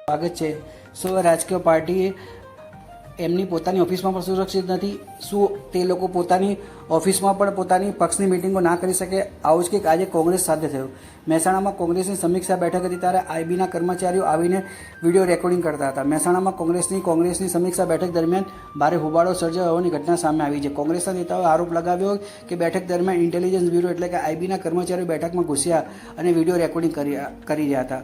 સ્વાગત છે। શું રાજકીય પાર્ટી એમની પોતાની ઓફિસમાં પણ સુરક્ષિત નથી? શું તે લોકો પોતાની ઓફિસમાં પણ પોતાની પક્ષની મિટિંગો ના કરી શકે? આવું જ કંઈક આજે કોંગ્રેસ સાથે થયું। મહેસાણામાં કોંગ્રેસની સમીક્ષા બેઠક હતી ત્યારે આઈબીના કર્મચારીઓ આવીને વિડીયો રેકોર્ડિંગ કરતા હતા। મહેસાણામાં કોંગ્રેસની સમીક્ષા બેઠક દરમિયાન ભારે હોબાળો સર્જાયો હોવાની ઘટના સામે આવી છે। કોંગ્રેસના નેતાઓએ આરોપ લગાવ્યો કે બેઠક દરમિયાન ઇન્ટેલિજન્સ બ્યુરો એટલે કે આઈબીના કર્મચારીઓ બેઠકમાં ઘૂસ્યા અને વિડીયો રેકોર્ડિંગ કરી રહ્યા હતા।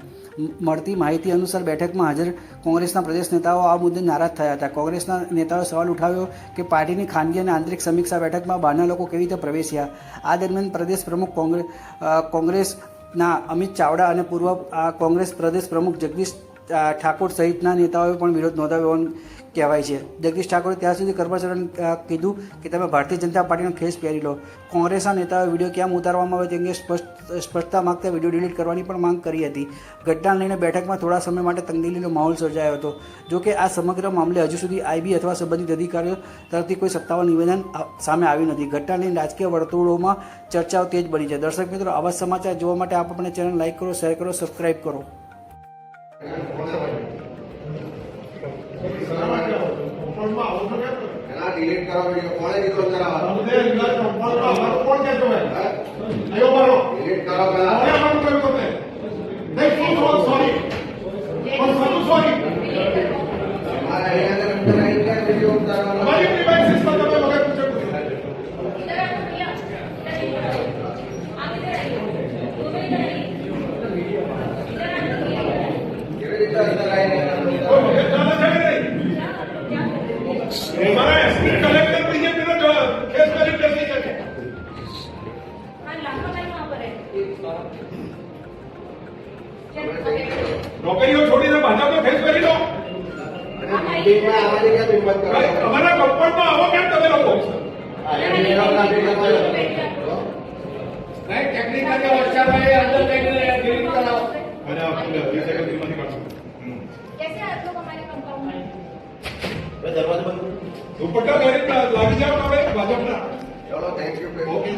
મળતી માહિતી અનુસાર બેઠકમાં હાજર કોંગ્રેસના પ્રદેશ નેતાઓ આ મુદ્દે નારાજ થયા હતા। કોંગ્રેસના નેતાઓએ સવાલ ઉઠાવ્યો કે પાર્ટીની ખાનગી અને આંતરિક સમીક્ષા બેઠકમાં બહારના લોકો કેવી રીતે પ્રવેશ્યા। આ દરમિયાન પ્રદેશ પ્રમુખ કોંગ્રેસના અમિત ચાવડા અને પૂર્વ કોંગ્રેસ પ્રદેશ પ્રમુખ જગદીશ ઠાકોર સહિતના નેતાઓએ પણ વિરોધ નોંધાવ્યો હોવાનું કહેવાય છે। જગદીશ ઠાકોરે ત્યાં સુધી કર્મચારીઓને કીધું કે તમે ભારતીય જનતા પાર્ટીનો ખેસ પહેરી લો। કોંગ્રેસના નેતાઓએ વિડીયો ક્યાં ઉતારવામાં આવે તે અંગે સ્પષ્ટતા માંગતા વિડીયો ડિલીટ કરવાની પણ માંગ કરી હતી। ઘટનાને લઈને બેઠકમાં થોડા સમય માટે તંગદિલીનો માહોલ સર્જાયો હતો। જોકે આ સમગ્ર મામલે હજુ સુધી આઈબી અથવા સંબંધિત અધિકારીઓ તરફથી કોઈ સત્તાવાર નિવેદન સામે આવ્યું નથી। ઘટના લઈને રાજકીય વર્તુળોમાં ચર્ચાઓ તેજ બની છે। દર્શક મિત્રો, આવા સમાચાર જોવા માટે આપ આપણે ચેનલ લાઈક કરો, શેર કરો, સબસ્ક્રાઈબ કરો। डिलीट करो वीडियो कौन है निकल करा मुझे इंग्लिश कंपाउंड का हमारा कौन कहते हैं आयो मारो डिलीट करो पहला अरे हम कोई बोलते हैं नहीं सॉरी और सब सॉरी हमारा यहाँ के अंदर आई क्या वीडियो उतारना हमारी डिवाइस सिस्टम में मगर कुछ इधर आई और मुझे जाना चाहिए हमारा एसपी कलेक्टर बीजेपी ने जो केस करीब कैसे करे नौकरियों छोड़ी ने भाजपा को फेस કરી લો मीटिंग में आवाज क्या हिम्मत करो અમારા કંપાઉન્ડમાં આવો કેમ તમે લોકો नहीं टेक्निकल के वर्कशॉप में अंदर डिलीट करो अरे आप 20 सेकंड की मत काटो कैसे आप लोग हमारे कंपाउंड में दरवाजा बंद दुपट्टा लागी जाओ ना भाई भाजपना चलो थैंक यू ओके